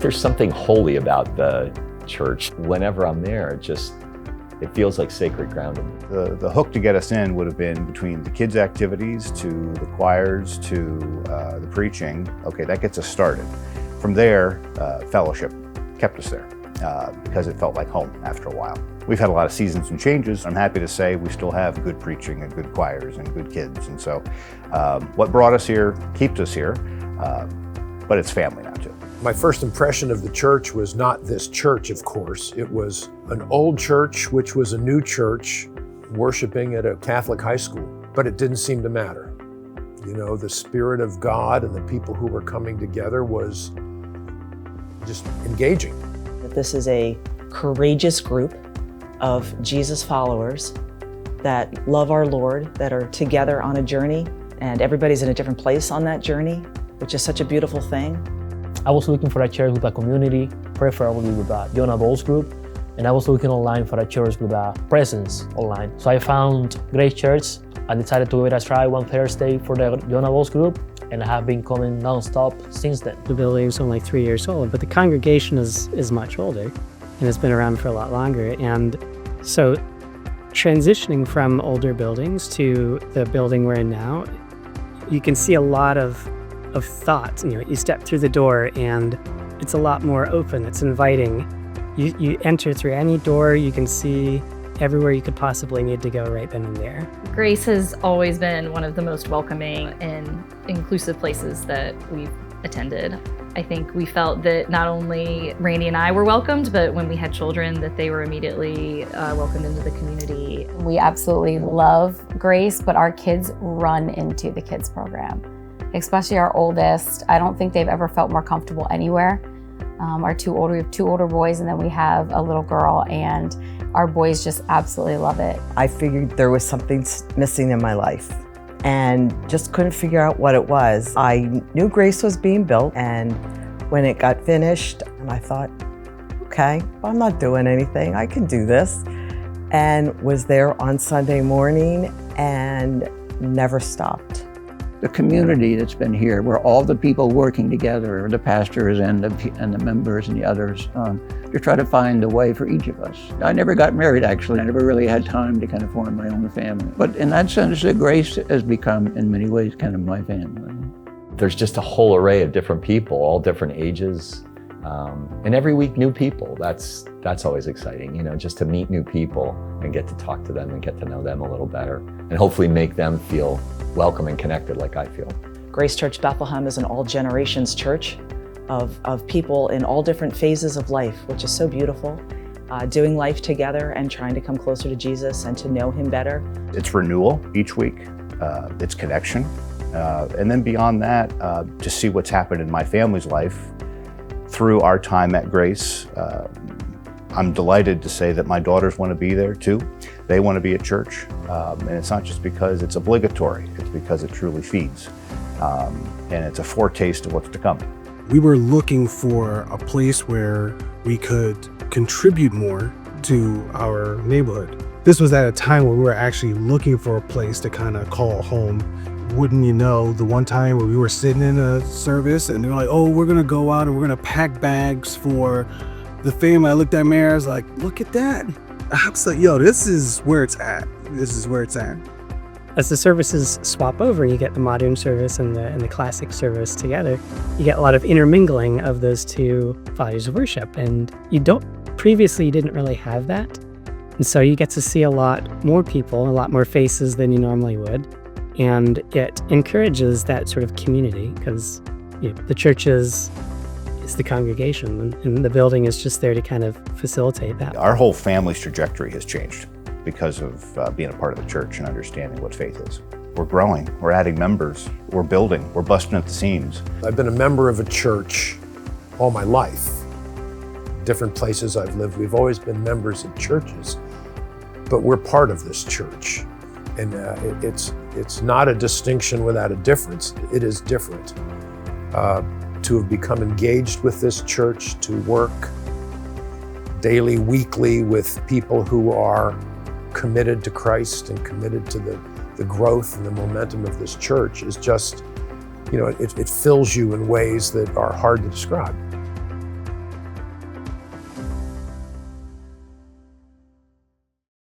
there's something holy about the church. Whenever I'm there, it feels like sacred ground to me. The hook to get us in would have been between the kids' activities to the choirs to the preaching. Okay, that gets us started. From there, fellowship kept us there because it felt like home after a while. We've had a lot of seasons and changes. I'm happy to say we still have good preaching and good choirs and good kids. And so what brought us here keeps us here, but it's family now too. My first impression of the church was not this church, of course. It was an old church, which was a new church, worshiping at a Catholic high school. But it didn't seem to matter. You know, the Spirit of God and the people who were coming together was just engaging. This is a courageous group of Jesus followers that love our Lord, that are together on a journey, and everybody's in a different place on that journey, which is such a beautiful thing. I was looking for a church with a community, preferably with a young adults group, and I was looking online for a church with a presence online. So I found GRACE Church. I decided to give it a try one Thursday for the young adults group, and I have been coming non-stop since then. The building is only 3 years old, but the congregation is much older and has been around for a lot longer. And so transitioning from older buildings to the building we're in now, you can see a lot of thought. You know, you step through the door and it's a lot more open, it's inviting. You enter through any door, you can see everywhere you could possibly need to go right then and there. GRACE has always been one of the most welcoming and inclusive places that we've attended. I think we felt that not only Randy and I were welcomed, but when we had children, that they were immediately welcomed into the community. We absolutely love GRACE, but our kids run into the kids program, especially our oldest. I don't think they've ever felt more comfortable anywhere. We have two older boys, and then we have a little girl, and our boys just absolutely love it. I figured there was something missing in my life and just couldn't figure out what it was. I knew GRACE was being built, and when it got finished, I thought, okay, I'm not doing anything, I can do this. And was there on Sunday morning and never stopped. The community that's been here, where all the people working together, the pastors and the members and the others, to try to find a way for each of us. I never got married, actually. I never really had time to kind of form my own family. But in that sense, GRACE has become, in many ways, kind of my family. There's just a whole array of different people, all different ages, and every week new people. That's always exciting, you know, just to meet new people and get to talk to them and get to know them a little better, and hopefully make them feel welcome and connected like I feel. GRACE Church Bethlehem is an all generations church of people in all different phases of life, which is so beautiful. Doing life together and trying to come closer to Jesus and to know Him better. It's renewal each week, it's connection, and then beyond that, to see what's happened in my family's life through our time at GRACE. I'm delighted to say that my daughters want to be there too. They want to be at church, and it's not just because it's obligatory, it's because it truly feeds, and it's a foretaste of what's to come. We were looking for a place where we could contribute more to our neighborhood. This was at a time where we were actually looking for a place to kind of call home. Wouldn't you know, the one time where we were sitting in a service and they were like, oh, we're gonna go out and we're gonna pack bags for the family. I looked at Mary, I was like, look at that. I was like, yo, this is where it's at. This is where it's at. As the services swap over, you get the modern service and the classic service together. You get a lot of intermingling of those two bodies of worship, and you previously didn't really have that. And so you get to see a lot more people, a lot more faces than you normally would. And it encourages that sort of community, because the church is the congregation, and the building is just there to kind of facilitate that. Our whole family's trajectory has changed because of being a part of the church and understanding what faith is. We're growing, we're adding members, we're building, we're busting at the seams. I've been a member of a church all my life. Different places I've lived, we've always been members of churches, but we're part of this church. And it's not a distinction without a difference. It is different. To have become engaged with this church, to work daily, weekly with people who are committed to Christ and committed to the growth and the momentum of this church is just, it fills you in ways that are hard to describe.